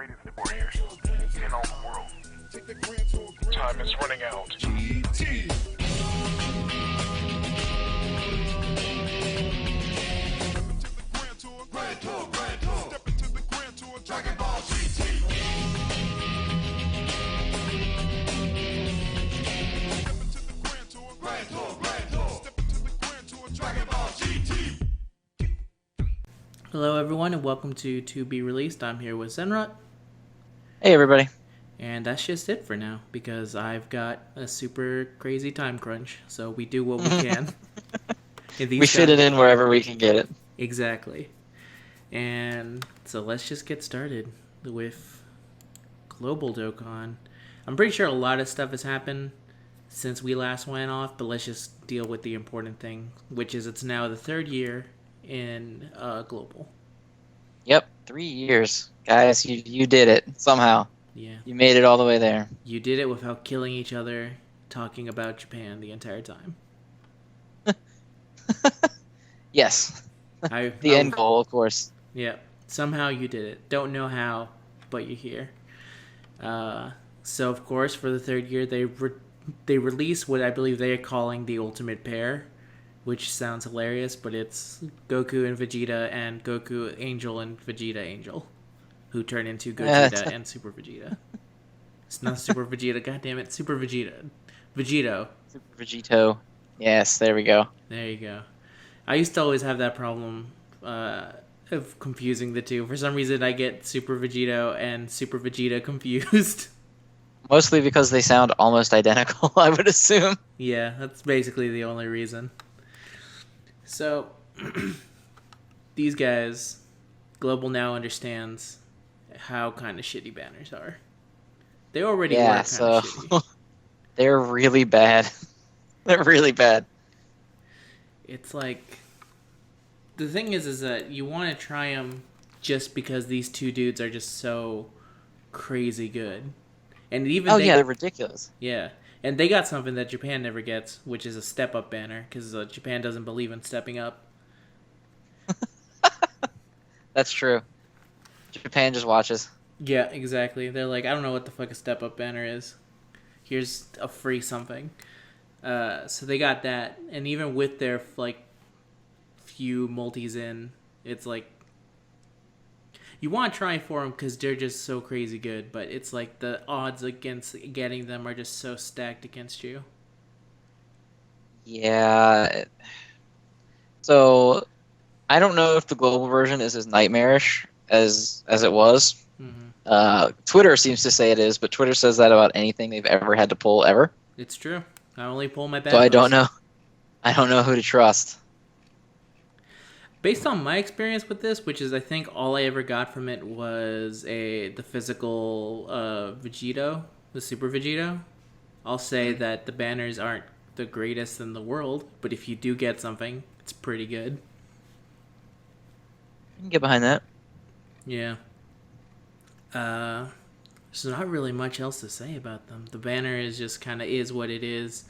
greatest warriors in all the world. Time is running out. Hello everyone and welcome to Be Released. I'm here with Zenrot. Hey everybody. And that's just it for now because I've got a super crazy time crunch. So we do what we can. We fit it in wherever we can get it. Exactly. And so let's just get started with Global Dokkan. I'm pretty sure a lot of stuff has happened since we last went off, but let's just deal with the important thing, which is it's now the third year in Global. Yep, 3 years. Guys, you did it somehow. Yeah. You made it all the way there. You did it without killing each other, talking about Japan the entire time. Yes. The end goal, of course. Yeah. Somehow you did it. Don't know how, but you're here. So, of course, for the third year, they released what I believe they are calling the Ultimate Pair, which sounds hilarious, but it's Goku and Vegeta and Goku Angel and Vegeta Angel, who turn into Gogeta and Super Vegeta. It's not Super Vegeta, goddammit, Super Vegeta. Vegito. Super Vegito. Yes, there we go. There you go. I used to always have that problem of confusing the two. For some reason, I get Super Vegito and Super Vegeta confused. Mostly because they sound almost identical, I would assume. Yeah, that's basically the only reason. So, these guys, Global now understands how kind of shitty banners are. They already were kind of shitty. They're really bad. They're really bad. It's like, the thing is that you want to try them just because these two dudes are just so crazy good. And even they're ridiculous. Yeah. And they got something that Japan never gets, which is a step-up banner, because Japan doesn't believe in stepping up. That's true. Japan just watches. Yeah, exactly. They're like, I don't know what the fuck a step-up banner is. Here's a free something. So they got that, and even with their, few multis in, it's like, you want to try for them because they're just so crazy good, but it's like the odds against getting them are just so stacked against you. Yeah. So, I don't know if the global version is as nightmarish as it was. Mm-hmm. Twitter seems to say it is, but Twitter says that about anything they've ever had to pull ever. It's true. I only pull my bad. So I don't know. I don't know who to trust. Based on my experience with this, which is I think all I ever got from it was the physical Vegito, the Super Vegito. I'll say that the banners aren't the greatest in the world, but if you do get something, it's pretty good. I can get behind that. Yeah. There's not really much else to say about them. The banner is just kind of is what it is.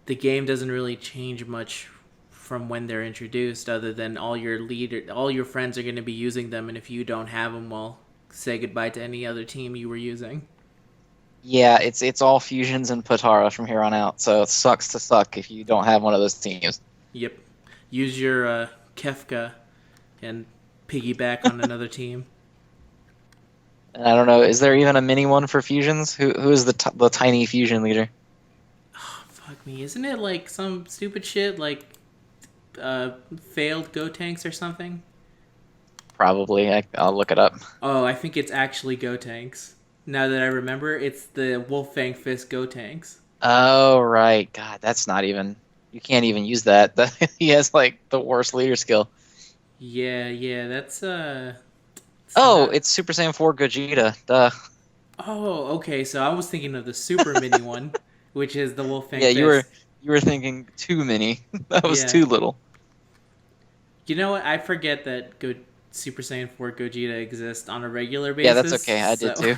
The game doesn't really change much from when they're introduced, other than all your friends are going to be using them, and if you don't have them, well, say goodbye to any other team you were using. Yeah, it's all fusions and Potara from here on out, so it sucks to suck if you don't have one of those teams. Yep. Use your Kefka and piggyback on another team. And I don't know, is there even a mini one for fusions? Who is the tiny fusion leader? Oh, fuck me. Isn't it like some stupid shit like failed Gotenks or something? Probably. I'll look it up. Oh, I think it's actually Gotenks. Now that I remember, it's the Wolfang Fist Gotenks. Oh, right. God, that's not even... You can't even use that. He has, the worst leader skill. Yeah, that's, it's Super Saiyan 4 Gogeta. Duh. Oh, okay, so I was thinking of the Super Mini one, which is the Wolfang Fist. Yeah, you were thinking too mini. That was too little. You know what? I forget that Super Saiyan 4 Gogeta exists on a regular basis. Yeah, that's okay. I did too.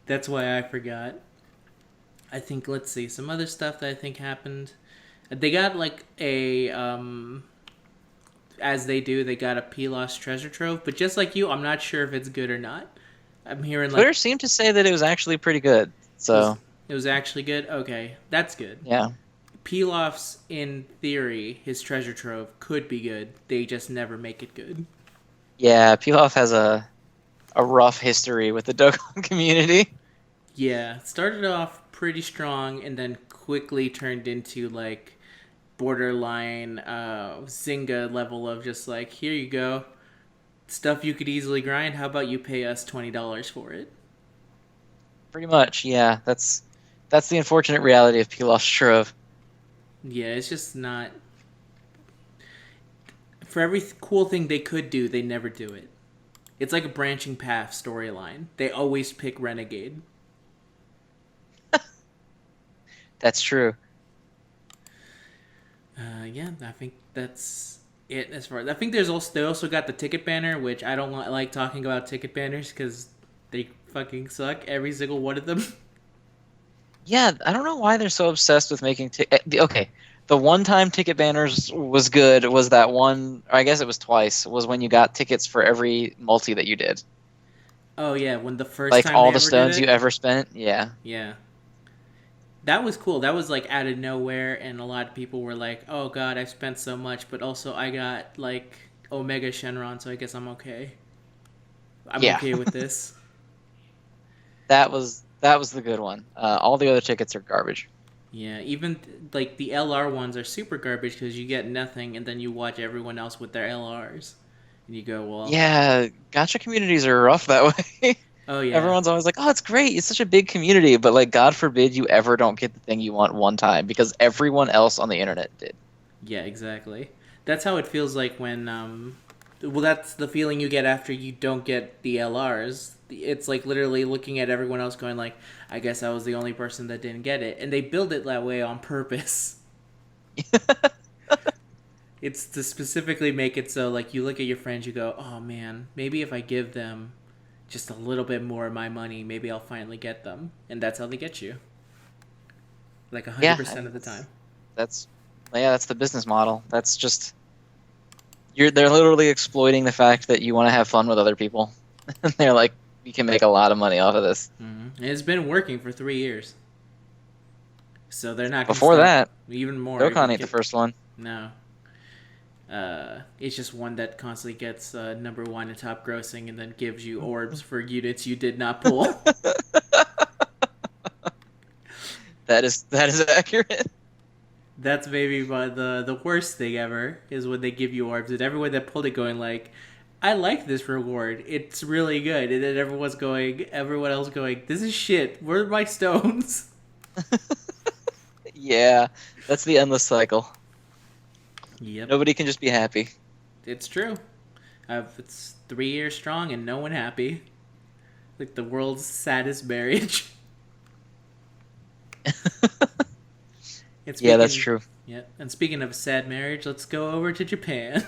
That's why I forgot. I think, let's see, some other stuff that I think happened. They got as they do, they got a Pilos treasure trove, but just like you, I'm not sure if it's good or not. I'm hearing Twitter like seemed to say that it was actually pretty good. So it was actually good. Okay, that's good. yeah, Pilaf's, in theory, his treasure trove could be good. They just never make it good. yeah. Pilaf has a rough history with the Dokkan community. Yeah, started off pretty strong and then quickly turned into like borderline Zynga level of just like, here you go, stuff you could easily grind. How about you pay us $20 for it? Pretty much, yeah. That's the unfortunate reality of Pilaf's trove. Yeah, it's just not. For every cool thing they could do, they never do it. It's like a branching path storyline. They always pick Renegade. That's true. Yeah, I think that's it as far as I think. They also got the ticket banner, which I don't like talking about ticket banners because they fucking suck, every single one of them. Yeah, I don't know why they're so obsessed with making okay. The one-time ticket banners was good. Was that one? Or I guess it was twice. Was when you got tickets for every multi that you did, Oh yeah, when the first like time all they the ever did stones you it. ever spent. Yeah, Yeah, that was cool. That was like out of nowhere, and a lot of people were like, "Oh God, I spent so much," but also I got like Omega Shenron, so I guess I'm okay. I'm yeah. okay with this. That was the good one. All the other tickets are garbage. Yeah, even like the LR ones are super garbage because you get nothing, and then you watch everyone else with their LRs, and you go, "Well, Yeah, gotcha communities are rough that way. oh yeah, Everyone's always like, "Oh, it's great. It's such a big community," but like, God forbid you ever don't get the thing you want one time because everyone else on the internet did. yeah, exactly." That's how it feels like when well, that's the feeling you get after you don't get the LRs. It's like literally looking at everyone else going like, I guess I was the only person that didn't get it. And they build it that way on purpose. It's to specifically make it so like you look at your friends, you go, "Oh man, maybe if I give them just a little bit more of my money, maybe I'll finally get them." And that's how they get you. Like Yeah, 100% of the time. that's yeah, that's the business model. That's just they're literally exploiting the fact that you want to have fun with other people. And they're like, "We can make a lot of money off of this." And it's been working for 3 years. So they're not going to Before stop that, even more. Dokkan ain't the first one. No. It's just one that constantly gets number one in top grossing and then gives you orbs for units you did not pull. That is accurate. That's maybe the worst thing ever is when they give you orbs and everyone that pulled it going like, I like this reward. It's really good. And then everyone else going, this is shit. Where are my stones? Yeah, that's the endless cycle. Yep. Nobody can just be happy. It's true. It's 3 years strong and no one happy. Like the world's saddest marriage. Yeah, that's true. Yeah, and speaking of sad marriage, let's go over to Japan.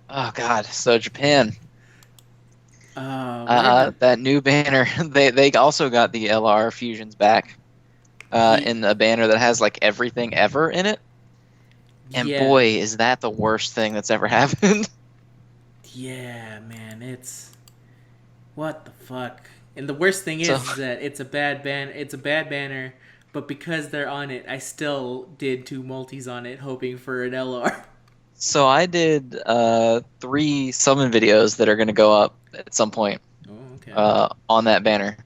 Oh God, so Japan. Uh, That new banner. They also got the LR fusions back. In a banner that has like everything ever in it. And yeah. boy, is that the worst thing that's ever happened. Yeah, man, it's what the fuck. And the worst thing is that it's a bad banner, but because they're on it, I still did 2 multis on it hoping for an LR. So I did 3 summon videos that are going to go up at some point on that banner.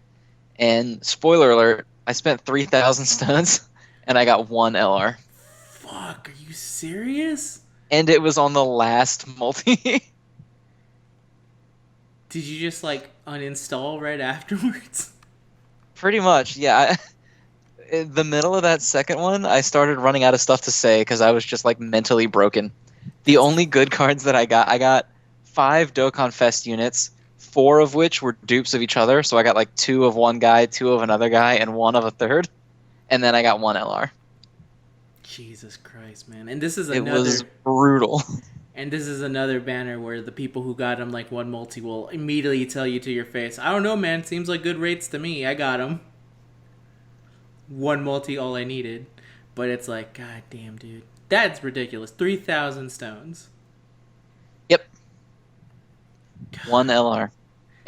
And spoiler alert, I spent 3,000 stones and I got 1 LR. Fuck, are you serious? And it was on the last multi. Did you just like uninstall right afterwards? Pretty much, yeah. In the middle of that second one, I started running out of stuff to say because I was just like mentally broken. The only good cards that I got 5 Dokkan Fest units, 4 of which were dupes of each other. So I got like 2 of one guy, 2 of another guy, and 1 of a third. And then I got 1 LR. Jesus Christ, man. And this is It was brutal. And this is another banner where the people who got him like 1 multi will immediately tell you to your face, I don't know, man. Seems like good rates to me. I got him. 1 multi, all I needed. But it's like, god damn, dude. That's ridiculous. 3,000 stones. Yep. 1 LR.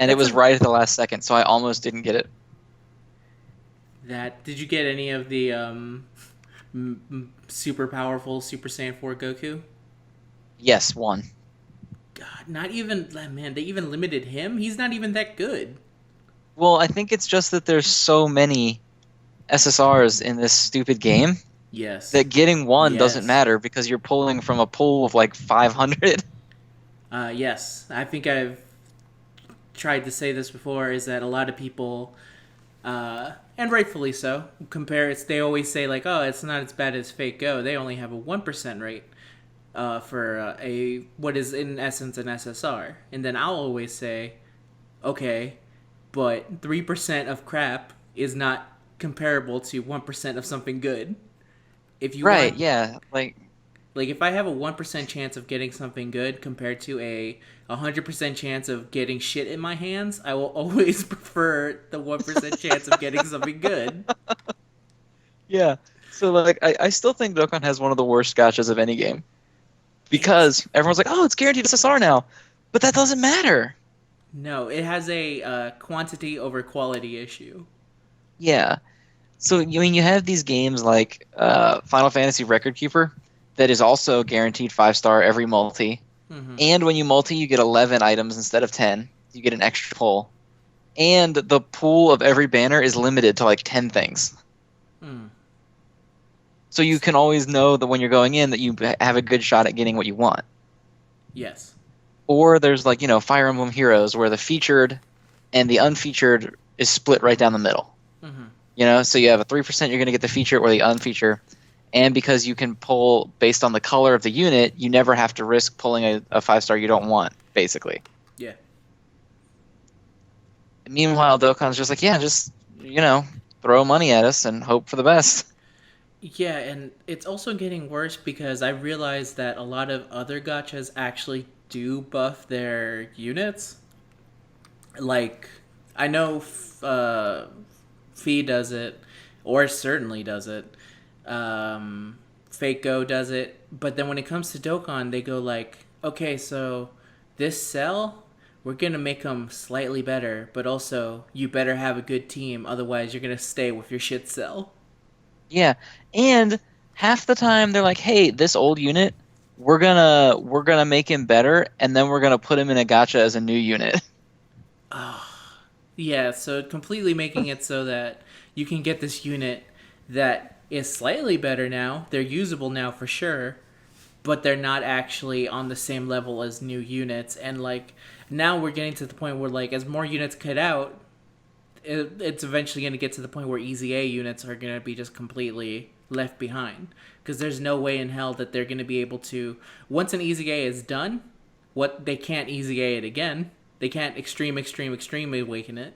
and it was right at the last second, so I almost didn't get it. Did you get any of the super powerful Super Saiyan 4 Goku? Yes, one. God, not even, man, they even limited him? He's not even that good. Well, I think it's just that there's so many SSRs in this stupid game Yes. that getting one doesn't Yes. matter because you're pulling from a pool of like 500. Yes. I think I've tried to say this before, is that a lot of people, and rightfully so, they always say like, oh, it's not as bad as Fake Go. They only have a 1% rate for what is in essence an SSR. And then I'll always say, okay, but 3% of crap is not comparable to 1% of something good. If you Right, want, yeah. like if I have a 1% chance of getting something good compared to a 100% chance of getting shit in my hands, I will always prefer the 1% chance of getting something good. Yeah. So like I still think Dokkan has one of the worst gachas of any game. Because everyone's like, oh, it's guaranteed SSR now. But that doesn't matter. No, it has a quantity over quality issue. Yeah. So I mean, you have these games like Final Fantasy Record Keeper that is also guaranteed 5-star every multi. Mm-hmm. And when you multi, you get 11 items instead of 10. You get an extra pull. And the pool of every banner is limited to like 10 things. Mm. So you can always know that when you're going in that you have a good shot at getting what you want. Yes. Or there's like, Fire Emblem Heroes where the featured and the unfeatured is split right down the middle. Mm-hmm. So you have a 3% you're going to get the feature or the unfeature. And because you can pull based on the color of the unit, you never have to risk pulling a 5-star you don't want, basically. Yeah. Meanwhile, Dokkan's just like, yeah, just, throw money at us and hope for the best. Yeah, and it's also getting worse because I realized that a lot of other gachas actually do buff their units. Like, I know Fee does it, or certainly does it. Fake Go does it. But then when it comes to Dokkan, they go like, okay, so this cell, we're going to make them slightly better, but also you better have a good team, otherwise you're going to stay with your shit cell. Yeah, and half the time they're like, "Hey, this old unit, we're gonna make him better, and then we're gonna put him in a gacha as a new unit." Yeah, so completely making it so that you can get this unit that is slightly better now. They're usable now for sure, but they're not actually on the same level as new units. And like now we're getting to the point where like as more units cut out, it's eventually going to get to the point where Easy A units are going to be just completely left behind. Because there's no way in hell that they're going to be able to, once an Easy A is done, they can't Easy A it again. They can't extreme awaken it.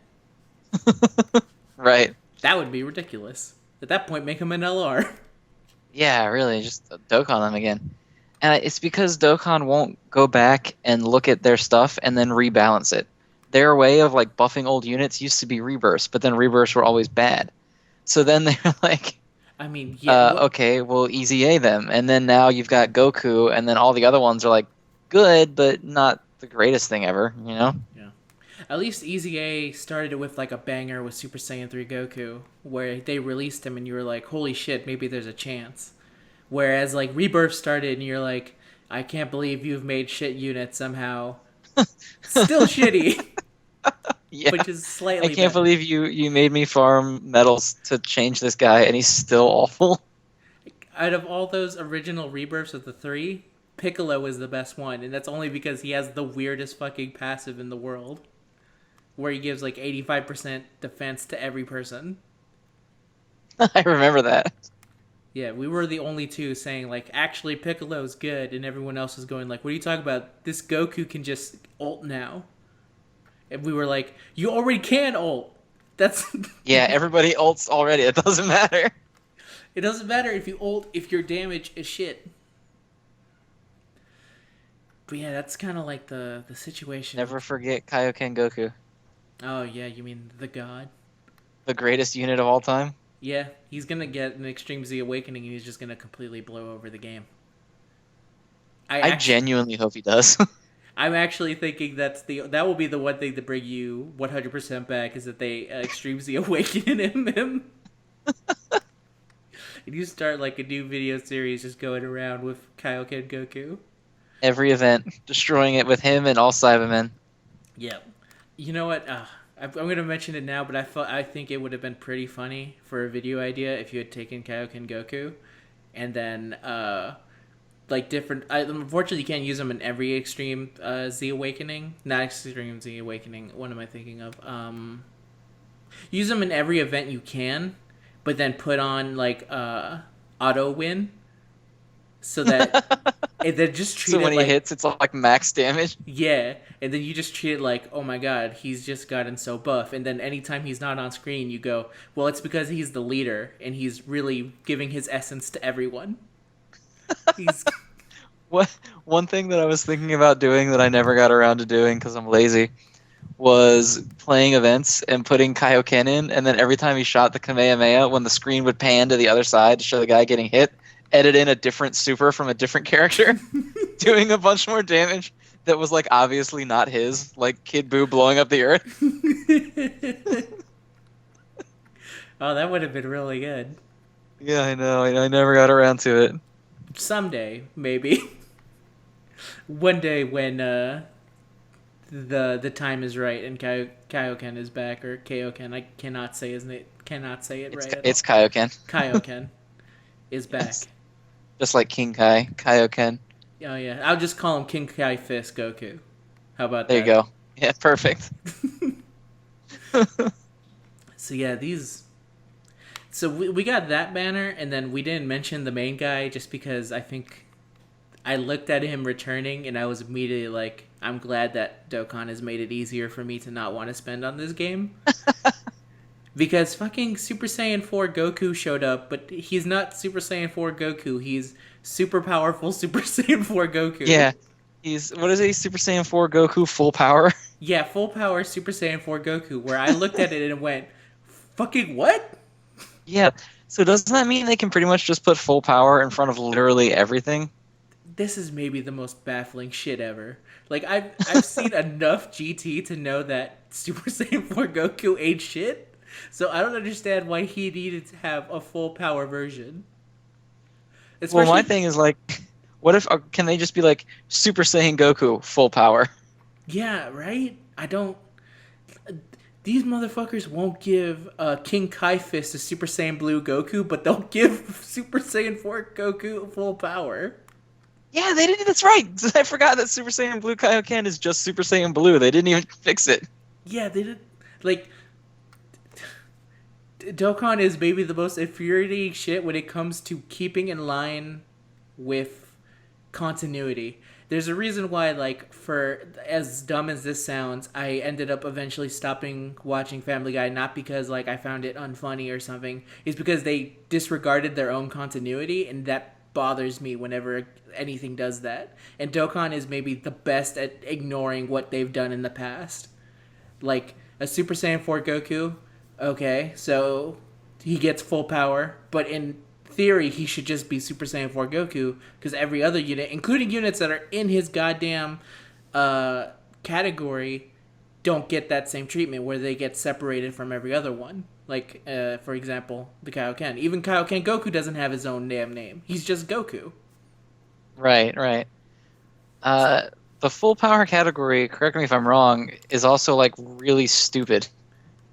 Right. That would be ridiculous. At that point, make them an LR. Yeah, really, just Dokkan them again. And it's because Dokkan won't go back and look at their stuff and then rebalance it. Their way of like buffing old units used to be rebursts, but then rebursts were always bad. So then they're like, I mean, yeah. okay, we'll Easy A them. And then now you've got Goku, and then all the other ones are like good, but not the greatest thing ever, Yeah. At least Easy A started it with like a banger with Super Saiyan 3 Goku, where they released him and you were like, holy shit, maybe there's a chance. Whereas like Rebirth started and you're like, I can't believe you've made shit units somehow. Still shitty. Yeah. Which is slightly I can't better. believe you made me farm medals to change this guy, and he's still awful. Out of all those original Rebirths of the three, Piccolo is the best one, and that's only because he has the weirdest fucking passive in the world. Where he gives like 85% defense to every person. I remember that. Yeah, we were the only two saying like, actually Piccolo's good, and everyone else was going like, what are you talking about? This Goku can just ult now. And we were like, you already can ult. That's Yeah, everybody ults already. It doesn't matter. It doesn't matter if you ult if your damage is shit. But yeah, that's kind of like the situation. Never forget Kaioken Goku, Oh yeah, you mean the god? the greatest unit of all time. Yeah, he's gonna get an Extreme Z Awakening and he's just gonna completely blow over the game. I genuinely hope he does. I'm actually thinking that will be the one thing to bring you 100% back is that they Extreme Z Awakening him. And you start like a new video series just going around with Kaioken Goku. Every event, destroying it with him and all Cybermen. Yep. You know what? I'm going to mention it now, but I think it would have been pretty funny for a video idea if you had taken Kaioken Goku, and then like different. Unfortunately, you can't use them in every Extreme Z Awakening. Not Extreme Z Awakening. What am I thinking of? Use them in every event you can, but then put on like auto win, so that and then just treat So it when he like, hits, it's like max damage. yeah, and then you just treat it like, oh my god, he's just gotten so buff. And then anytime he's not on screen, you go, well, it's because he's the leader and he's really giving his essence to everyone. He's One thing that I was thinking about doing that I never got around to doing because I'm lazy was playing events and putting Kaioken in, and then every time he shot the Kamehameha, when the screen would pan to the other side to show the guy getting hit, edit in a different super from a different character doing a bunch more damage that was like obviously not his, like Kid Buu blowing up the earth. Oh, that would have been really good. Yeah, I know. I never got around to it. Someday, maybe. One day when the time is right and Kaioken is back, or Kaioken. I cannot say his name. Cannot say it right. It's Kaioken. Kaioken is back. Yes. Just like King Kai, Kaioken. Oh yeah, I'll just call him King Kai Fist Goku. How about there that? There you go. Yeah, perfect. So yeah, these. So we got that banner, and then we didn't mention the main guy just because I think I looked at him returning, and I was immediately like, I'm glad that Dokkan has made it easier for me to not want to spend on this game. Because fucking Super Saiyan 4 Goku showed up, but he's not Super Saiyan 4 Goku. He's super powerful Super Saiyan 4 Goku. Yeah. What is he? Super Saiyan 4 Goku full power? Yeah, full power Super Saiyan 4 Goku, where I looked at it and went, fucking what? Yeah. So doesn't that mean they can pretty much just put full power in front of literally everything? This is maybe the most baffling shit ever. Like, I've seen enough GT to know that Super Saiyan 4 Goku ain't shit. So I don't understand why he needed to have a full power version. Well, my thing is like, what if can they just be like Super Saiyan Goku full power? Yeah, right? I don't. These motherfuckers won't give King Kai Fist a Super Saiyan Blue Goku, but they'll give Super Saiyan 4 Goku full power. Yeah, they didn't. That's right. I forgot that Super Saiyan Blue Kaioken is just Super Saiyan Blue. They didn't even fix it. Yeah, they did. Like, Dokkan is maybe the most infuriating shit when it comes to keeping in line with continuity. There's a reason why, like, for as dumb as this sounds, I ended up eventually stopping watching Family Guy, not because, like, I found it unfunny or something. It's because they disregarded their own continuity, and that bothers me whenever anything does that. And Dokkan is maybe the best at ignoring what they've done in the past. Like, a Super Saiyan 4 Goku, okay, so he gets full power, but in theory, he should just be Super Saiyan 4 Goku, because every other unit, including units that are in his goddamn category, don't get that same treatment where they get separated from every other one. Like, for example, the Kaioken. Even Kaioken Goku doesn't have his own damn name. He's just Goku. Right. The full power category, correct me if I'm wrong, is also like really stupid.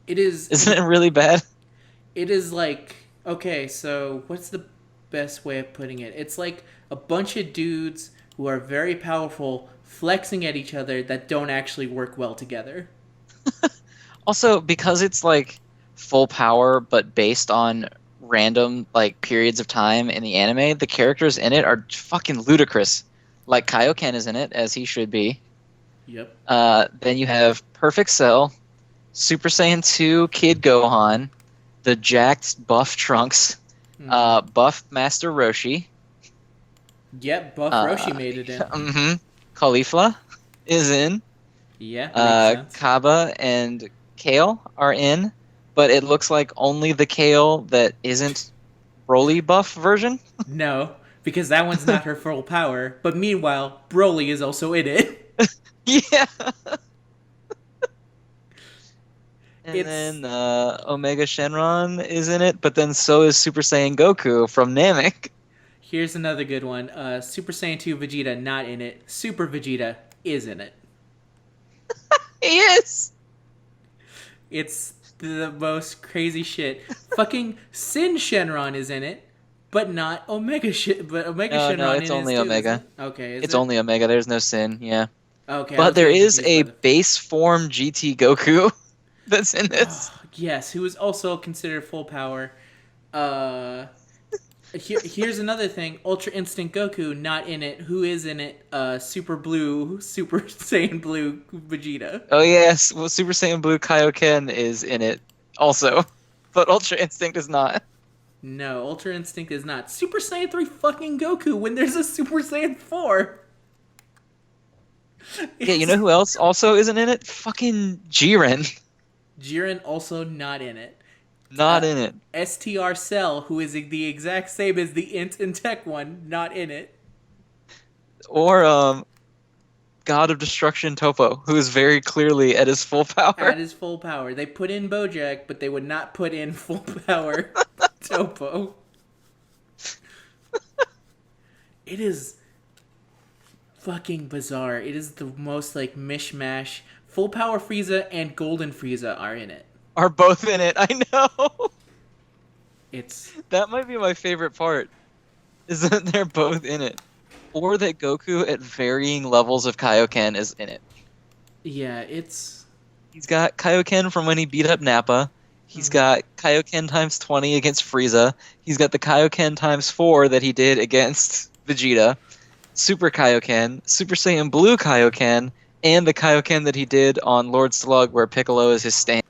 It is. Isn't it really bad? It is like, okay, so what's the best way of putting it? It's like a bunch of dudes who are very powerful flexing at each other that don't actually work well together. Also, because it's like full power but based on random like periods of time in the anime, the characters in it are fucking ludicrous. Like Kaioken is in it, as he should be. Yep. Then you have Perfect Cell, Super Saiyan 2 Kid Gohan, the jacked buff Trunks, buff Master Roshi. Yep, buff Roshi made it in. Mm-hmm. Caulifla is in. Yeah, Kaba and Kale are in, but it looks like only the Kale that isn't Broly buff version. No, because that one's not her full power. But meanwhile, Broly is also in it. Yeah. And It's then Omega Shenron is in it, but then so is Super Saiyan Goku from Namek. Here's another good one. Super Saiyan 2 Vegeta not in it. Super Vegeta is in it. He is. It's the most crazy shit. Fucking Sin Shenron is in it, but not but Omega No, no, Shenron it's in it only too, isn't Omega. it? Okay, is It's it? only Omega. There's no Sin. Yeah. Okay, I But was there getting is confused by a the. base form GT Goku that's in this. Yes, who is also considered full power. Uh, here's another thing: Ultra Instinct Goku not in it. Who is in it? Super Saiyan Blue Vegeta. Oh yes, well, Super Saiyan Blue Kaioken is in it also, but Ultra Instinct is not. No, Ultra Instinct is not. Super Saiyan 3 fucking Goku when there's a Super Saiyan 4. Yeah, you know who else also isn't in it? Fucking Jiren. Jiren also not in it. Not in it. STR Cell, who is the exact same as the Int and Tech one, not in it. Or God of Destruction Topo, who is very clearly at his full power. At his full power. They put in Bojack, but they would not put in full power Topo. It is fucking bizarre. It is the most like mishmash. Full power Frieza and Golden Frieza are in it. Are both in it. I know. It's That might be my favorite part. Is that they're both in it. Or that Goku at varying levels of Kaioken is in it. yeah, it's He's got Kaioken from when he beat up Nappa. He's got Kaioken times 20 against Frieza. He's got the Kaioken times 4 that he did against Vegeta. Super Kaioken, Super Saiyan Blue Kaioken, and the Kaioken that he did on Lord Slug where Piccolo is his stand.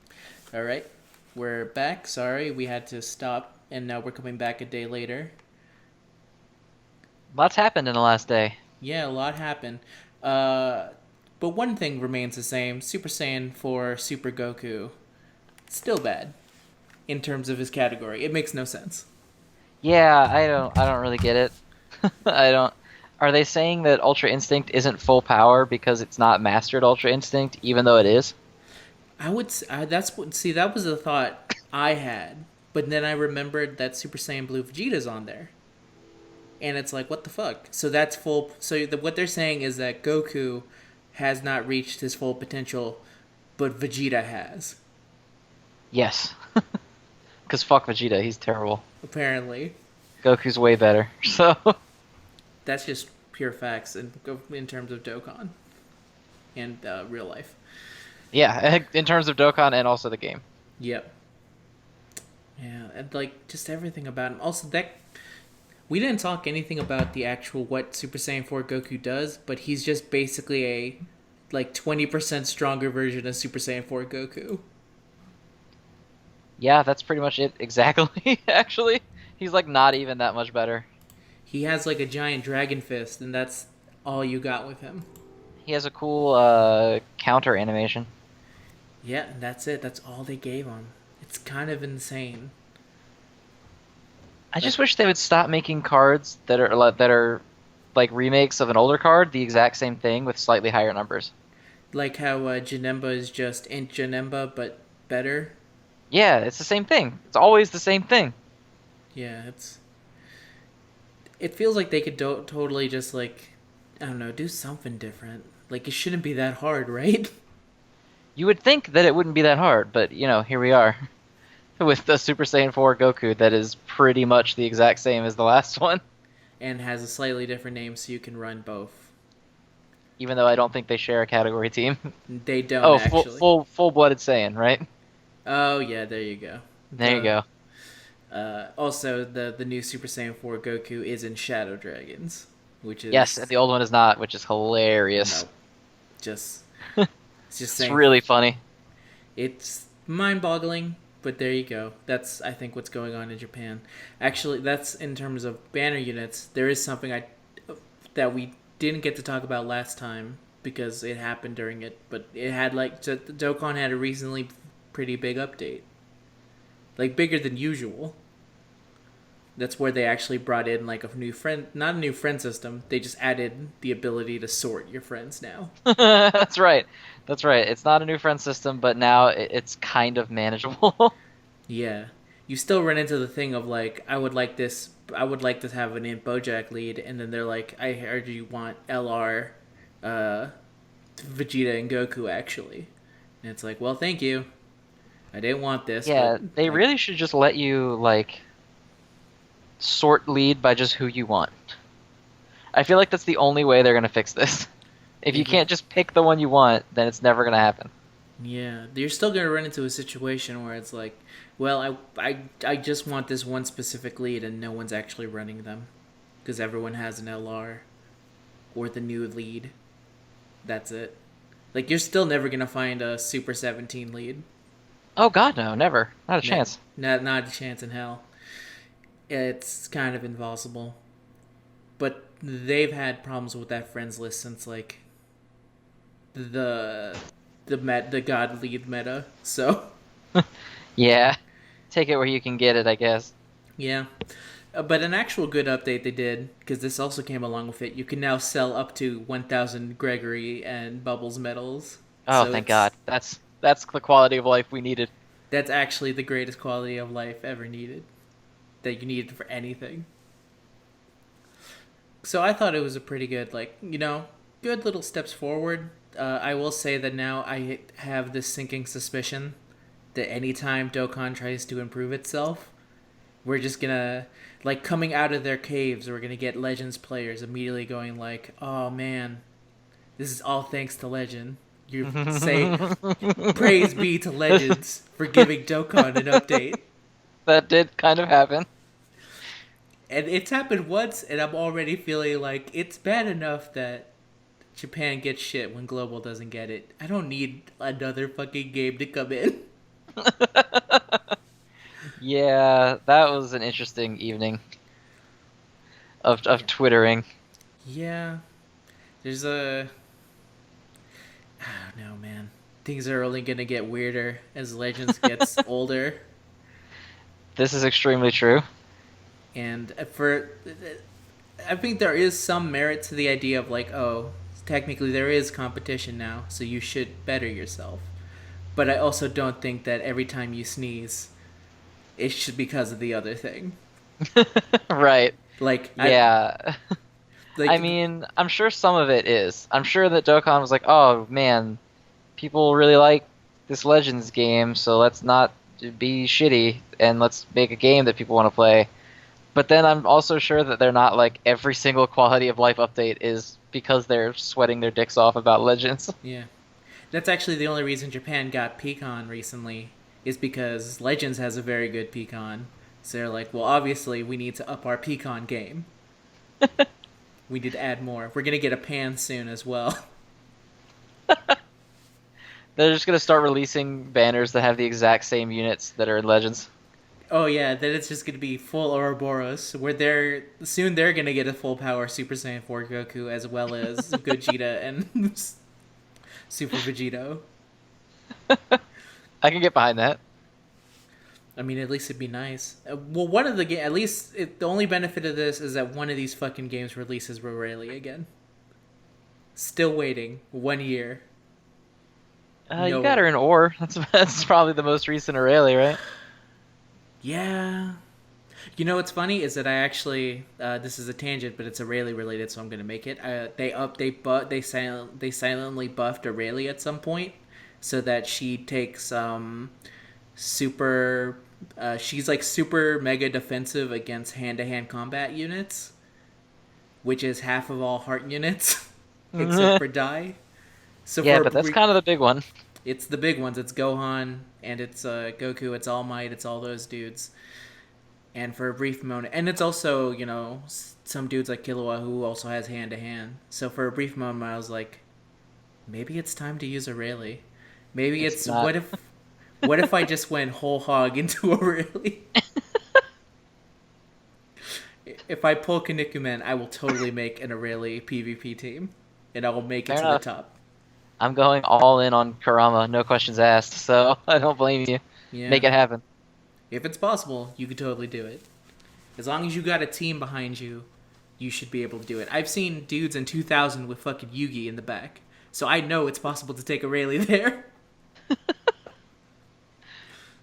all right. We're back. Sorry, we had to stop, and now we're coming back a day later. Lots happened in the last day. Yeah, a lot happened. But one thing remains the same. Super Saiyan 4 Super Goku. Still bad. In terms of his category. It makes no sense. Yeah, I don't really get it. I don't. Are they saying that Ultra Instinct isn't full power because it's not mastered Ultra Instinct, even though it is? That was the thought I had. But then I remembered that Super Saiyan Blue Vegeta's on there. And it's like, what the fuck? So that's full. So what they're saying is that Goku has not reached his full potential, but Vegeta has. Yes. Because fuck Vegeta, he's terrible. Apparently. Goku's way better. So. That's just pure facts in terms of Dokkan and real life. Yeah, in terms of Dokkan and also the game. Yep. Yeah, and like just everything about him. Also, that we didn't talk anything about the actual what Super Saiyan 4 Goku does, but he's just basically a like 20% stronger version of Super Saiyan 4 Goku. Yeah, that's pretty much it. Exactly. Actually, he's like not even that much better. He has like a giant dragon fist, and that's all you got with him. He has a cool counter animation. Yeah, and that's it. That's all they gave him. It's kind of insane. I just wish they would stop making cards that are like remakes of an older card, the exact same thing with slightly higher numbers. Like how Janemba is just Int Janemba, but better. Yeah, it's the same thing. It's always the same thing. Yeah, it feels like they could totally just like, I don't know, do something different. Like it shouldn't be that hard, right? You would think that it wouldn't be that hard, but you know, here we are with the Super Saiyan 4 Goku that is pretty much the exact same as the last one. And has a slightly different name, so you can run both. Even though I don't think they share a category team. They don't Oh, actually. full-blooded Saiyan, right? Oh yeah, there you go. There you go. Also, the new Super Saiyan 4 Goku is in Shadow Dragons, which is Yes, and the old one is not, which is hilarious. no, just it's just It's saying really funny. it's mind-boggling. But there you go. That's, I think, what's going on in Japan. Actually, that's in terms of banner units. There is something that we didn't get to talk about last time because it happened during it. But it had Dokkan had a recently pretty big update, like bigger than usual. That's where they actually brought in like a new friend, not a new friend system. They just added the ability to sort your friends now. That's right. That's right. It's not a new friend system, but now it's kind of manageable. Yeah. You still run into the thing of like, I would like to have an Imp Bojack lead, and then they're like, I heard you want LR, Vegeta and Goku actually. And it's like, well, thank you. I didn't want this. Yeah, but they really should just let you like sort lead by just who you want. I feel like that's the only way they're gonna fix this. If you can't just pick the one you want, then it's never gonna happen. Yeah, you're still gonna run into a situation where it's like, well, I just want this one specific lead, and no one's actually running them, because everyone has an LR, or the new lead. That's it. Like you're still never gonna find a Super 17 lead. Oh God, no, never, not a chance. Not a chance in hell. It's kind of impossible. But they've had problems with that friends list since like the God lead meta. So Yeah, take it where you can get it, I guess. yeah. But an actual good update they did, because this also came along with it. You can now sell up to 1,000 Gregory and Bubbles medals. Oh, So thank God. That's the quality of life we needed. That's actually the greatest quality of life ever needed. That you needed for anything. So I thought it was a pretty good, like, good little steps forward. I will say that now I have this sinking suspicion that anytime Dokkan tries to improve itself, we're just gonna, like, coming out of their caves, we're gonna get Legends players immediately going like, oh man, this is all thanks to Legend. You say, praise be to Legends for giving Dokkan an update. That did kind of happen. And it's happened once, and I'm already feeling like it's bad enough that Japan gets shit when Global doesn't get it. I don't need another fucking game to come in. Yeah, that was an interesting evening of Twittering. Yeah. There's a... I don't know, man. Things are only gonna get weirder as Legends gets older. This is extremely true. And I think there is some merit to the idea of like, oh, technically there is competition now, so you should better yourself. But I also don't think that every time you sneeze, it should be because of the other thing. Right. Like, yeah. I mean, I'm sure some of it is. I'm sure that Dokkan was like, oh man, people really like this Legends game, so let's not be shitty and let's make a game that people want to play. But then I'm also sure that they're not like every single quality of life update is because they're sweating their dicks off about Legends. Yeah. That's actually the only reason Japan got Pecan recently, is because Legends has a very good Pecan. So they're like, well, obviously we need to up our Pecan game. We need to add more. We're going to get a Pan soon as well. They're just going to start releasing banners that have the exact same units that are in Legends. Oh yeah, then it's just going to be full Ouroboros, where they're going to get a full power Super Saiyan 4 Goku as well as Gogeta and Super Vegito. I can get behind that. I mean, at least it'd be nice. Well, one of the the only benefit of this is that one of these fucking games releases Rayleigh again. Still waiting 1 year. You got her in Ore. That's probably the most recent Aurelia, right? Yeah. You know what's funny is that I actually this is a tangent, but it's Aurelia related, so I'm gonna make it. They silently buffed Aurelia at some point, so that she takes super. She's like super mega defensive against hand-to-hand combat units, which is half of all heart units, except for Dai. So yeah, but that's kind of the big one. It's the big ones. It's Gohan and it's Goku. It's All Might. It's all those dudes. And for a brief moment, and it's also some dudes like Killua who also has hand to hand. So for a brief moment, I was like, maybe it's time to use Aurelia. Maybe it's what if I just went whole hog into Aurelia? If I pull Kinnikuman, I will totally make an Aurelia PvP team, and I will make it to the top. I'm going all in on Kurama, no questions asked, so I don't blame you. Yeah. Make it happen. If it's possible, you could totally do it. As long as you got a team behind you, you should be able to do it. I've seen dudes in 2000 with fucking Yugi in the back. So I know it's possible to take a Rayleigh there.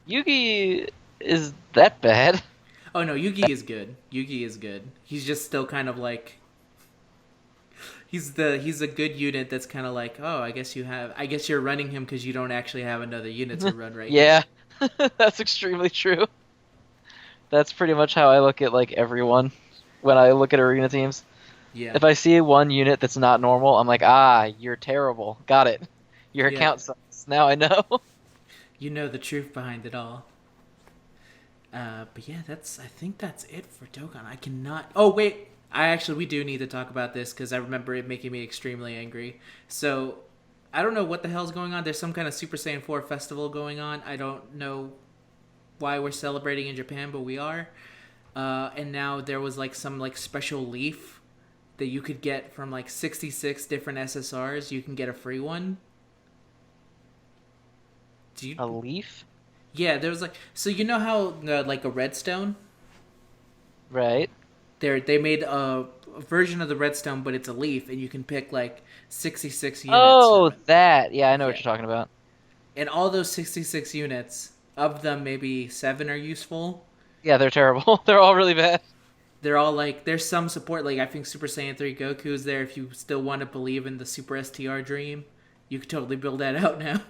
Yugi is that bad? Oh no, Yugi is good. Yugi is good. He's just still kind of like he's a good unit that's kind of like, "Oh, I guess you're running him cuz you don't actually have another unit to run right now." Yeah. That's extremely true. That's pretty much how I look at like everyone when I look at arena teams. Yeah. If I see one unit that's not normal, I'm like, "Ah, you're terrible. Got it. Your account sucks." Now I know. You know the truth behind it all. But yeah, I think that's it for Dokkan. I cannot. Oh wait, we do need to talk about this because I remember it making me extremely angry. So, I don't know what the hell's going on. There's some kind of Super Saiyan 4 festival going on. I don't know why we're celebrating in Japan, but we are. And now there was like some like special leaf that you could get from like 66 different SSRs. You can get a free one. A leaf? Yeah, there was like, so you know how like a redstone, Right. they made a version of the redstone, but it's a leaf, and you can pick like 66 units. Oh, from it. that. Yeah, I know what you're talking about. And all those 66 units, of them, maybe 7 are useful. Yeah, they're terrible. They're all really bad. They're all like, there's some support. Like I think Super Saiyan 3 Goku is there if you still want to believe in the Super STR dream. You could totally build that out now.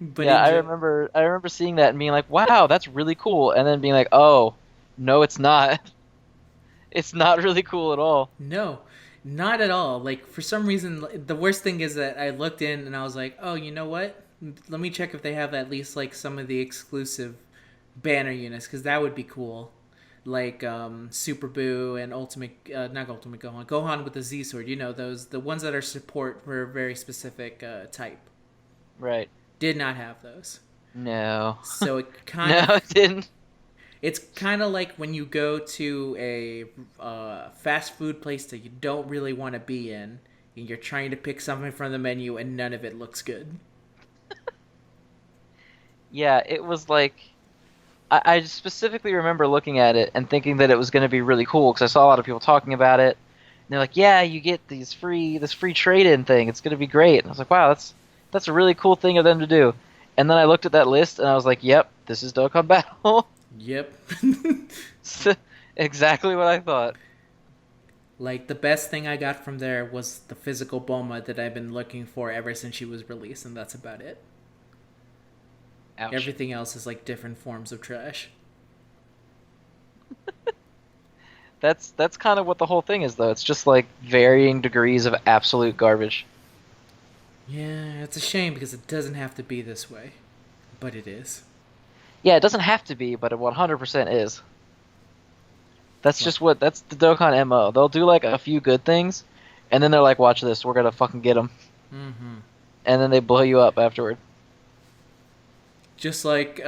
But yeah, I remember seeing that and being like, "Wow, that's really cool," and then being like, "Oh, no, it's not. It's not really cool at all." No, not at all. Like for some reason, the worst thing is that I looked in and I was like, "Oh, you know what? Let me check if they have at least like some of the exclusive banner units, because that would be cool." Like Super Boo and not Ultimate Gohan with the Z sword. You know the ones that are support for a very specific type. Right. Did not have those. No. So it kind No, of it didn't. It's kind of like when you go to a fast food place that you don't really want to be in, and you're trying to pick something from the menu, and none of it looks good. Yeah, it was like I specifically remember looking at it and thinking that it was going to be really cool because I saw a lot of people talking about it. And they're like, "Yeah, you get this free trade-in thing. It's going to be great." And I was like, "Wow, that's a really cool thing of them to do." And then I looked at that list and I was like, "Yep, this is Dokkan Battle." Yep. Exactly what I thought. Like, the best thing I got from there was the physical Bulma that I've been looking for ever since she was released, and that's about it. Ouch. Everything else is like different forms of trash. That's kind of what the whole thing is, though. It's just like varying degrees of absolute garbage. Yeah, it's a shame because it doesn't have to be this way. But it is. Yeah, it doesn't have to be, but it 100% is. That's that's the Dokkan MO. They'll do like a few good things, and then they're like, "Watch this, we're gonna fucking get them." Mm-hmm. And then they blow you up afterward. Just like,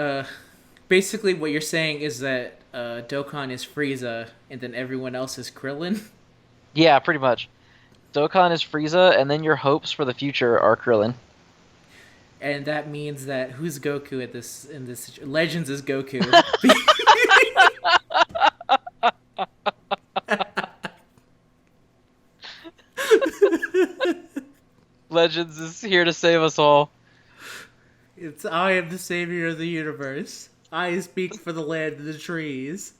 basically what you're saying is that Dokkan is Frieza, and then everyone else is Krillin? Yeah, pretty much. Dokkan is Frieza, and then your hopes for the future are Krillin. And that means that who's Goku in this Legends is Goku. Legends is here to save us all. It's I am the savior of the universe. I speak for the land and the trees.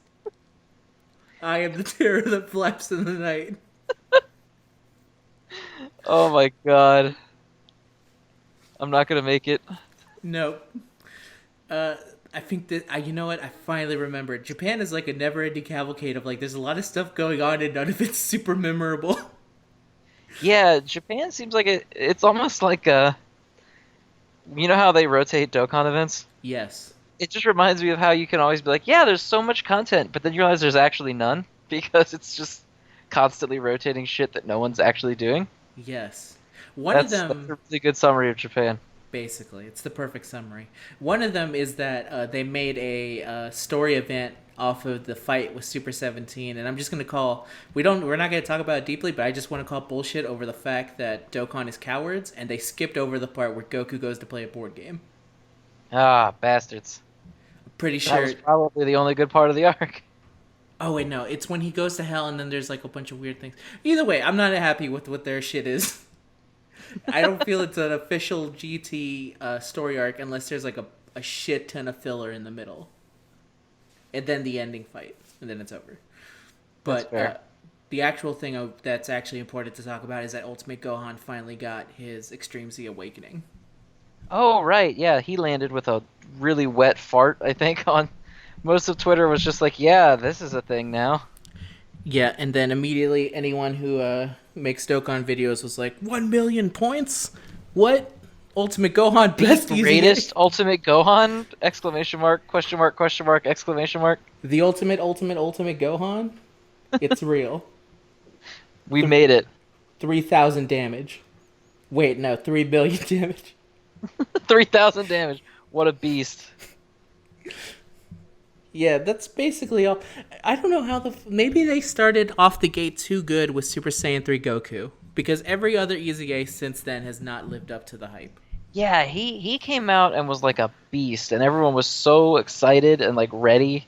I am the terror that flaps in the night. Oh my god. I'm not gonna make it. Nope. I think that you know what? I finally remembered. Japan is like a never-ending cavalcade of like there's a lot of stuff going on and none of it's super memorable. Yeah, Japan seems like it's almost like you know how they rotate Dokkan events? Yes. It just reminds me of how you can always be like, yeah, there's so much content, but then you realize there's actually none because it's just constantly rotating shit that no one's actually doing. Yes. That's a really good summary of Japan. Basically, it's the perfect summary. One of them is that they made a story event off of the fight with Super 17, and I'm just gonna call we're not gonna talk about it deeply, but I just want to call bullshit over the fact that Dokkan is cowards, and they skipped over the part where Goku goes to play a board game. Ah, bastards. Pretty That sure. was probably the only good part of the arc. Oh wait, no, it's when he goes to hell and then there's like a bunch of weird things. Either way, I'm not happy with what their shit is. I don't feel it's an official GT story arc unless there's like a shit ton of filler in the middle, and then the ending fight, and then it's over. But the actual thing that's actually important to talk about is that Ultimate Gohan finally got his Extreme Z Awakening. Oh, right. Yeah, he landed with a really wet fart, I think, on most of Twitter was just like, yeah, this is a thing now. Yeah, and then immediately anyone who makes Dokkan videos was like, 1 million points? What? Ultimate Gohan, best The greatest Ultimate Gohan? Exclamation mark, question mark, question mark, exclamation mark. The ultimate Gohan? It's real. We made it. 3,000 damage. Wait, no, 3 billion damage. 3,000 damage. What a beast. Yeah, that's basically all. I don't know how maybe they started off the gate too good with Super Saiyan 3 Goku, because every other EZA since then has not lived up to the hype. Yeah, he came out and was like a beast, and everyone was so excited and like ready.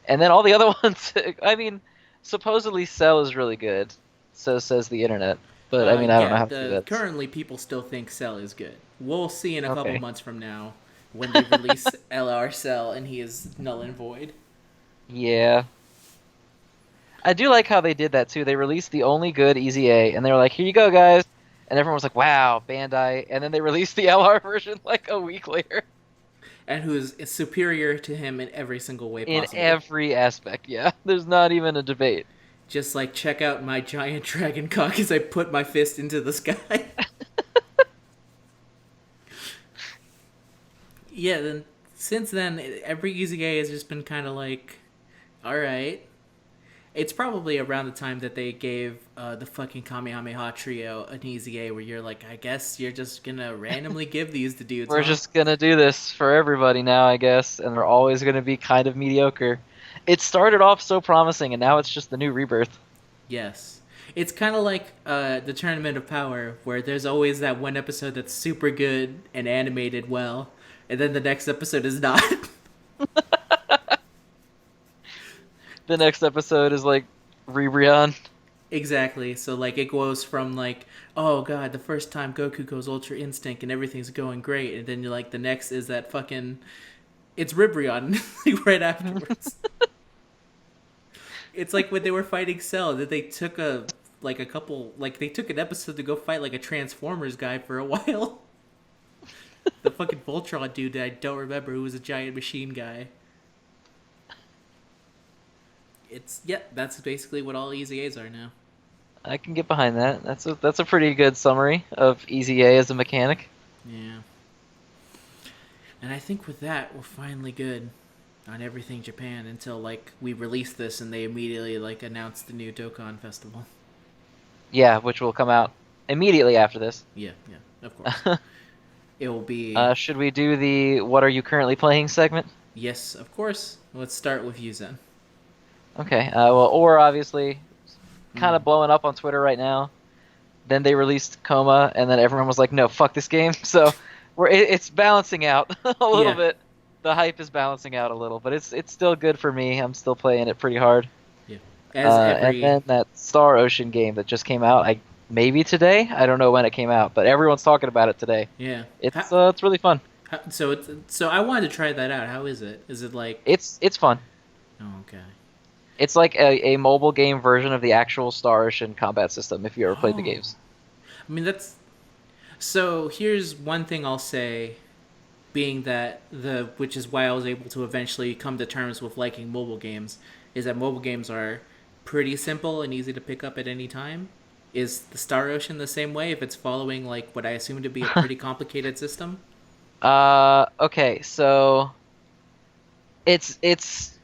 And then all the other ones, I mean, supposedly Cell is really good, so says the internet. But I mean, I don't know how to do that. Currently, people still think Cell is good. We'll see in a couple months from now when they release LR Cell and he is null and void. Yeah. I do like how they did that too. They released the only good EZA, and they were like, "Here you go, guys," and everyone was like, "Wow, Bandai!" And then they released the LR version like a week later. And who is superior to him in every single way possible. In every aspect, yeah. There's not even a debate. Just like, check out my giant dragon cock as I put my fist into the sky. Yeah, then since then, every EZA has just been kind of like, alright. It's probably around the time that they gave the fucking Kamehameha Trio an EZA where you're like, I guess you're just gonna randomly give these to dudes. We're just gonna do this for everybody now, I guess, and they're always gonna be kind of mediocre. It started off so promising, and now it's just the new rebirth. Yes. It's kind of like the Tournament of Power, where there's always that one episode that's super good and animated well, and then the next episode is not. The next episode is like Rebreon. Exactly. So like it goes from like, oh god, the first time Goku goes Ultra Instinct and everything's going great, and then you're like, the next is that fucking, it's Rebreon like right afterwards. It's like when they were fighting Cell, that they took they took an episode to go fight like a Transformers guy for a while. The fucking Voltron dude that I don't remember, who was a giant machine guy. That's basically what all EZAs are now. I can get behind that. That's a pretty good summary of EZA as a mechanic. Yeah. And I think with that, we're finally good on everything Japan until like we release this and they immediately like announce the new Dokkan Festival. Yeah, which will come out immediately after this. Yeah, of course. It will be... should we do the what are you currently playing segment? Yes, of course. Let's start with you, Zen. Okay, well, or obviously kind of blowing up on Twitter right now. Then they released Coma, and then everyone was like, no, fuck this game. So it's balancing out a little bit. The hype is balancing out a little, but it's still good for me. I'm still playing it pretty hard. Yeah. And then that Star Ocean game that just came out, maybe today? I don't know when it came out, but everyone's talking about it today. Yeah. It's really fun. So I wanted to try that out. How is it? Is it like... It's fun. Oh, okay. It's like a mobile game version of the actual Star Ocean combat system, if you ever played the games. I mean, so here's one thing I'll say, being that which is why I was able to eventually come to terms with liking mobile games, is that mobile games are pretty simple and easy to pick up at any time. Is the Star Ocean the same way if it's following like what I assume to be a pretty complicated system? Okay, so it's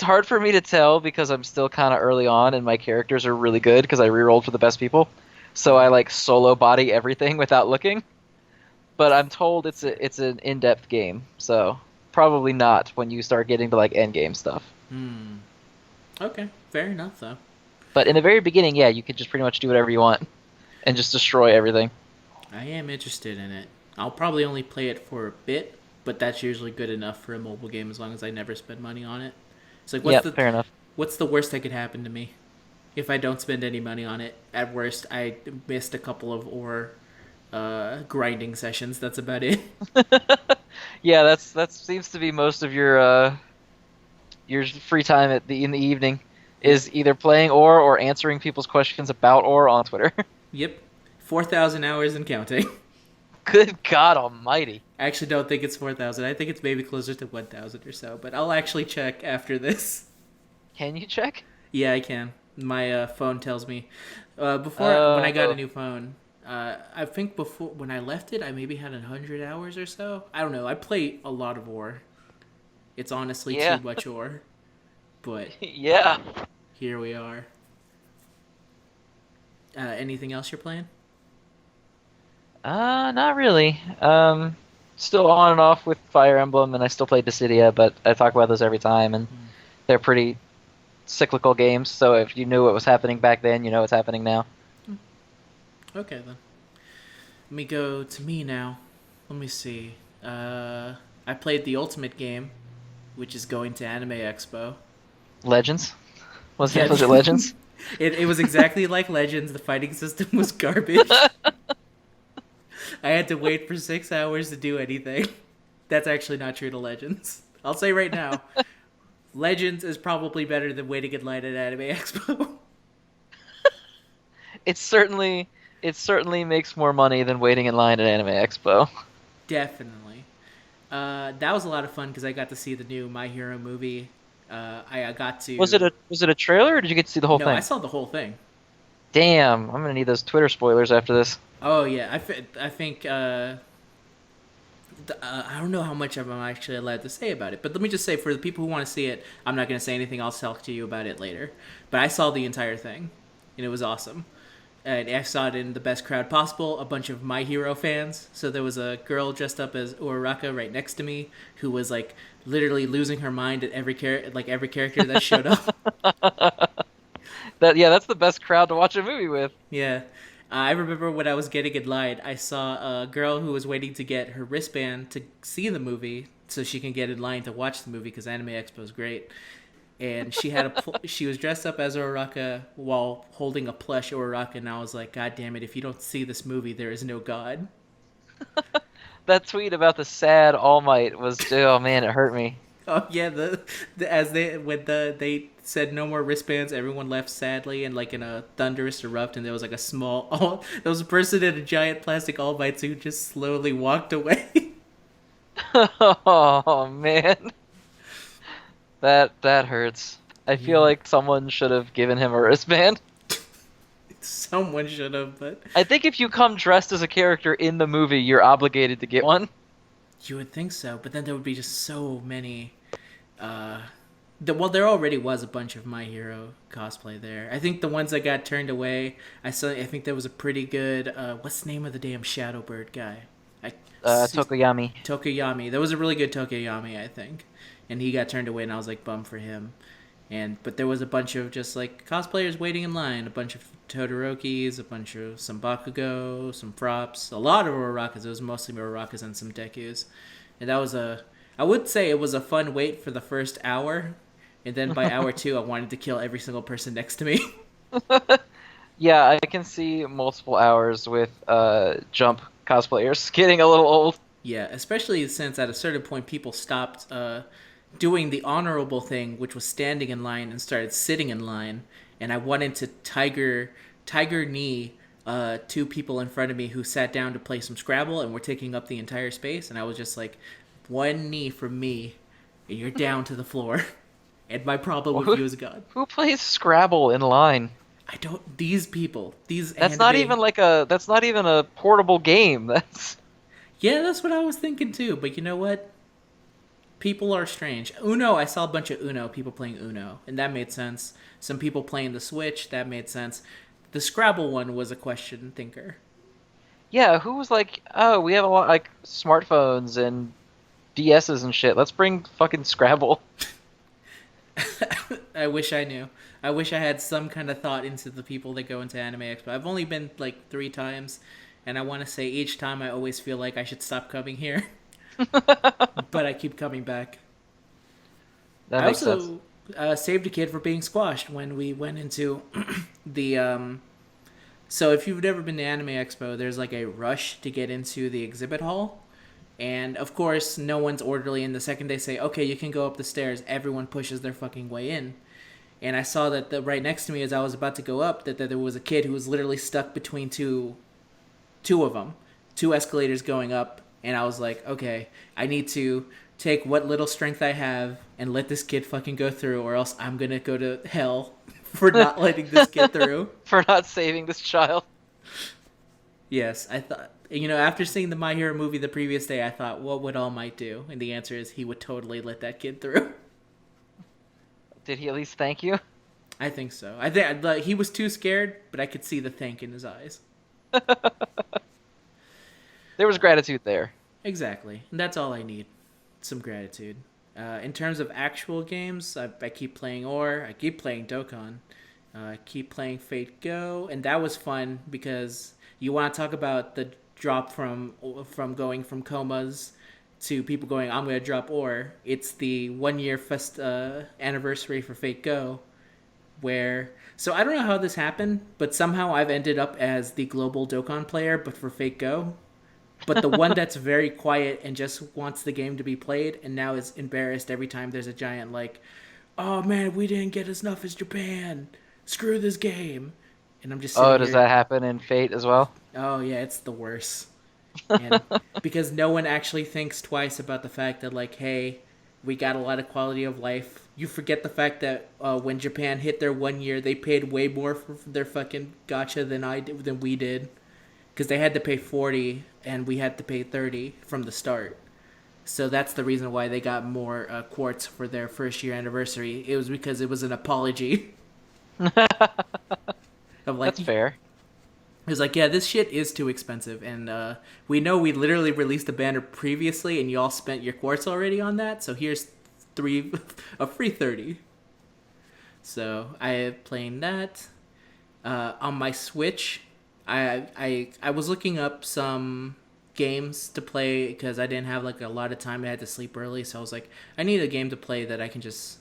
hard for me to tell because I'm still kind of early on and my characters are really good because I rerolled for the best people. So I like solo body everything without looking. But I'm told it's an in-depth game. So probably not when you start getting to like end game stuff. Okay, fair enough though. But in the very beginning, yeah, you could just pretty much do whatever you want and just destroy everything. I am interested in it. I'll probably only play it for a bit but that's usually good enough for a mobile game as long as I never spend money on it. It's like, Fair enough. what's the worst that could happen to me if I don't spend any money on it? At worst, I missed a couple of grinding sessions. That's about it. Yeah, that seems to be most of your free time in the evening is either playing or answering people's questions about on Twitter. Yep, 4,000 hours and counting. Good God Almighty! I actually don't think it's 4,000. I think it's maybe closer to 1,000 or so. But I'll actually check after this. Can you check? Yeah, I can. My phone tells me. When I got a new phone, I think before when I left it, I maybe had 100 hours or so. I don't know. I play a lot of Ore. It's honestly too much Ore. But Yeah. here we are. Anything else you're playing? Not really. Still on and off with Fire Emblem, and I still play Dissidia, but I talk about those every time, and they're pretty cyclical games, so if you knew what was happening back then, you know what's happening now. Okay, then. Let me go to me now. Let me see. I played the Ultimate game, which is going to Anime Expo. Legends? Was it Legends? It was exactly like Legends. The fighting system was garbage. I had to wait for 6 hours to do anything. That's actually not true to Legends. I'll say right now, Legends is probably better than waiting in line at Anime Expo. It certainly makes more money than waiting in line at Anime Expo. Definitely. That was a lot of fun because I got to see the new My Hero movie. I got to. Was it a trailer, or did you get to see the whole thing? No, I saw the whole thing. Damn, I'm gonna need those Twitter spoilers after this. Oh yeah, I think I don't know how much I'm actually allowed to say about it, but let me just say for the people who want to see it, I'm not going to say anything. I'll talk to you about it later. But I saw the entire thing, and it was awesome. And I saw it in the best crowd possible, a bunch of My Hero fans. So there was a girl dressed up as Uraraka right next to me who was like literally losing her mind at every character that showed up. That's the best crowd to watch a movie with. Yeah. I remember when I was getting in line, I saw a girl who was waiting to get her wristband to see the movie so she can get in line to watch the movie because Anime Expo is great. And she had she was dressed up as Uraraka while holding a plush Uraraka, and I was like, God damn it, if you don't see this movie, there is no God. That tweet about the sad All Might was, oh man, it hurt me. Oh yeah, they said no more wristbands, everyone left sadly and like in a thunderous erupt, and there was like there was a person in a giant plastic All Might who just slowly walked away. Oh man, that hurts. I feel like someone should have given him a wristband. Someone should have, but I think if you come dressed as a character in the movie, you're obligated to get one. You would think so, but then there would be just so many. There already was a bunch of My Hero cosplay there. I think the ones that got turned away, I think there was a pretty good. What's the name of the damn Shadowbird guy? Tokoyami. Tokoyami. There was a really good Tokoyami, I think, and he got turned away, and I was like bummed for him. But there was a bunch of just like cosplayers waiting in line, a bunch of Todorokis, a bunch of some Bakugo, some props, a lot of Urarakas. It was mostly Urarakas and some Dekus. And I would say it was a fun wait for the first hour. And then by hour 2, I wanted to kill every single person next to me. Yeah, I can see multiple hours with Jump cosplayers getting a little old. Yeah, especially since at a certain point people stopped doing the honorable thing, which was standing in line, and started sitting in line. And I wanted to tiger knee 2 people in front of me who sat down to play some Scrabble and were taking up the entire space. And I was just like, 1 knee from me, and you're down to the floor. And my problem with you is God. Who plays Scrabble in line? These people. That's not even a portable game. Yeah, that's what I was thinking too. But you know what? People are strange. Uno, I saw a bunch of people playing Uno, and that made sense. Some people playing the Switch, that made sense. The Scrabble one was a question thinker. Yeah, who was like, oh, we have a lot like smartphones and DSs and shit. Let's bring fucking Scrabble. I wish I knew. I wish I had some kind of thought into the people that go into Anime Expo. I've only been like 3 times, and I want to say each time I always feel like I should stop coming here. but I keep coming back. That I makes sense. also saved a kid for being squashed when we went into the. So if you've never been to Anime Expo, there's like a rush to get into the exhibit hall. And of course, no one's orderly. And the second they say, okay, you can go up the stairs, everyone pushes their fucking way in. And I saw that right next to me as I was about to go up, that there was a kid who was literally stuck between two of them, two escalators going up. And I was like, okay, I need to take what little strength I have and let this kid fucking go through, or else I'm going to go to hell for not letting this kid through. For not saving this child. Yes, I thought, after seeing the My Hero movie the previous day, I thought, what would All Might do? And the answer is he would totally let that kid through. Did he at least thank you? I think so. I think he was too scared, but I could see the thank in his eyes. There was gratitude there. Exactly. And that's all I need. Some gratitude. In terms of actual games, I keep playing Or, I keep playing Dokkan, I keep playing Fate Go, and that was fun because you want to talk about the drop from going from comas to people going, I'm going to drop Or. It's the 1 year anniversary for Fate Go, where... So I don't know how this happened, but somehow I've ended up as the global Dokkan player, but for Fate Go. But the one that's very quiet and just wants the game to be played, and now is embarrassed every time there's a giant like, oh man, we didn't get enough as Japan. Screw this game. And I'm just sitting Does here. that happen in Fate as well? Oh yeah, it's the worst. And because no one actually thinks twice about the fact that like, hey, we got a lot of quality of life. You forget the fact that when Japan hit their 1 year, they paid way more for their fucking gacha than we did. Because they had to pay 40 and we had to pay 30 from the start. So that's the reason why they got more quartz for their first year anniversary. It was because it was an apology. Of like, That's fair. It was like, yeah, this shit is too expensive. And we know we literally released a banner previously and you all spent your quartz already on that. So here's a free 30. So I have playing that. On my Switch... I was looking up some games to play because I didn't have like a lot of time. I had to sleep early, so I was like, I need a game to play that I can just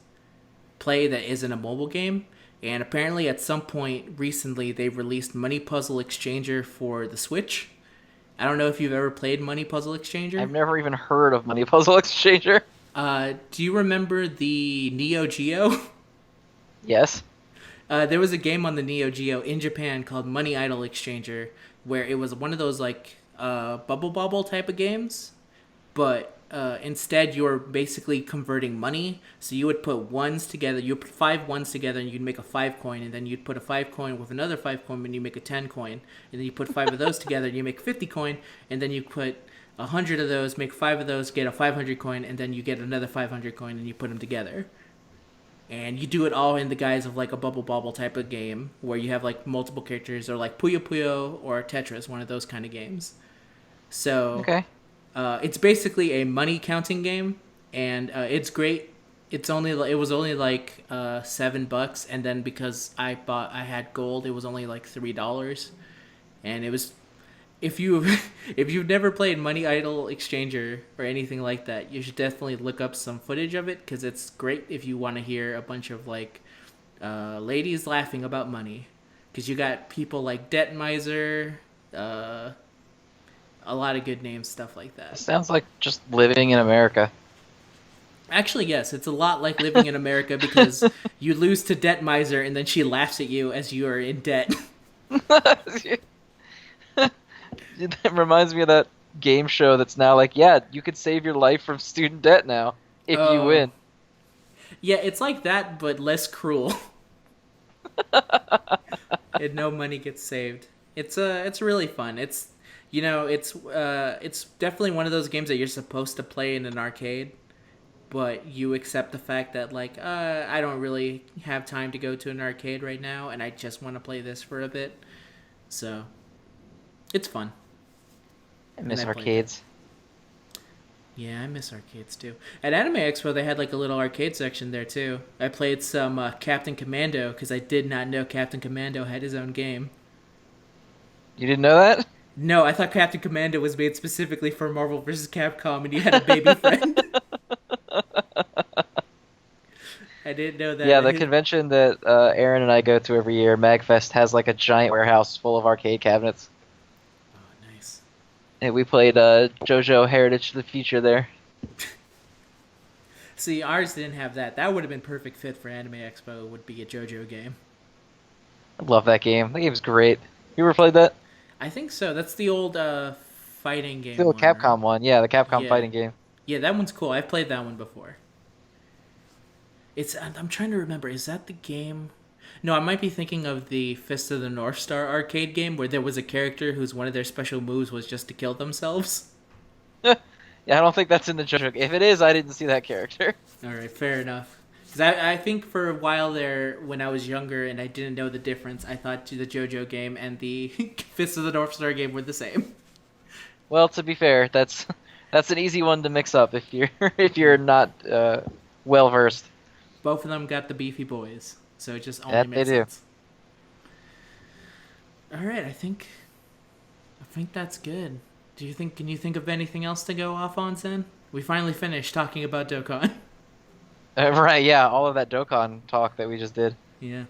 play that isn't a mobile game. And apparently at some point recently they released Money Puzzle Exchanger for the Switch. I don't know if you've ever played Money Puzzle Exchanger. I've never even heard of Money Puzzle Exchanger. Do you remember the Neo Geo? Yes. There was a game on the Neo Geo in Japan called Money Idol Exchanger, where it was one of those like Bubble Bobble type of games, but instead you were basically converting money. So you would put ones together, you put 5 ones together, and you'd make a 5 coin, and then you'd put a 5 coin with another 5 coin, and you make a 10 coin, and then you put 5 of those together, and you make 50 coin, and then you put 100 of those, make 5 of those, get a 500 coin, and then you get another 500 coin, and you put them together. And you do it all in the guise of like a Bubble Bobble type of game where you have like multiple characters, or like Puyo Puyo or Tetris, one of those kind of games. So Okay. it's basically a money counting game, and it's great. It was only like $7, and then because I had gold, it was only like $3, and it was. If you've never played Money Idol Exchanger or anything like that, you should definitely look up some footage of it because it's great if you want to hear a bunch of like ladies laughing about money, because you got people like Debt Miser, a lot of good names, stuff like that. Sounds like just living in America. Actually, yes, it's a lot like living in America because you lose to Debt Miser and then she laughs at you as you are in debt. It reminds me of that game show that's now like, yeah, you could save your life from student debt now if you win. Yeah, it's like that, but less cruel. And no money gets saved. It's really fun. It's definitely one of those games that you're supposed to play in an arcade, but you accept the fact that like I don't really have time to go to an arcade right now, and I just want to play this for a bit. So it's fun. I miss arcades. Yeah, I miss arcades too. At Anime Expo, they had like a little arcade section there too. I played some Captain Commando because I did not know Captain Commando had his own game. You didn't know that? No, I thought Captain Commando was made specifically for Marvel vs. Capcom, and you had a baby friend. I didn't know that. Yeah, the convention that Aaron and I go to every year, MagFest, has like a giant warehouse full of arcade cabinets. Oh, nice. And we played JoJo Heritage of the Future there. See, ours didn't have that. That would have been perfect fit for Anime Expo. Would be a JoJo game. I love that game. That game's great. You ever played that? I think so. That's the old fighting game. The old Capcom one. Yeah, the Capcom Yeah. fighting game. Yeah, that one's cool. I've played that one before. I'm trying to remember. Is that the game? No, I might be thinking of the Fist of the North Star arcade game where there was a character whose one of their special moves was just to kill themselves. Yeah, I don't think that's in the JoJo game. If it is, I didn't see that character. All right, fair enough. Because I think for a while there, when I was younger and I didn't know the difference, I thought the JoJo game and the Fist of the North Star game were the same. Well, to be fair, that's an easy one to mix up if you're not well versed. Both of them got the beefy boys, so it just only Yeah, makes they do. sense. All right, I think that's good. Can you think of anything else to go off on, Zen? We finally finished talking about Dokkan. Right, yeah, all of that Dokkan talk that we just did. Yeah.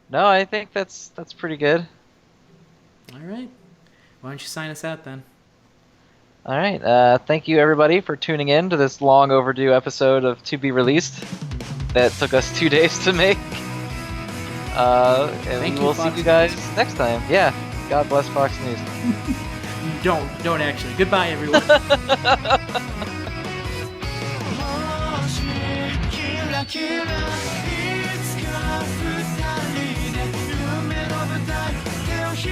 No, I think that's pretty good. All right. Why don't you sign us out then? All right. Thank you, everybody, for tuning in to this long overdue episode of To Be Released that took us 2 days to make. And we'll see you guys next time. Yeah. God bless Fox News. Don't actually. Goodbye, everyone. キラいつか二人で夢の舞台手を広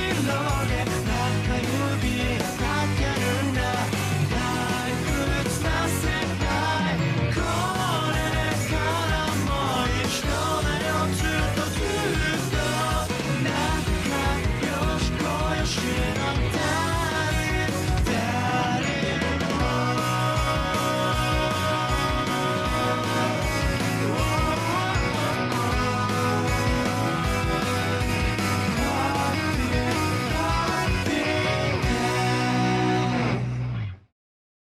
げ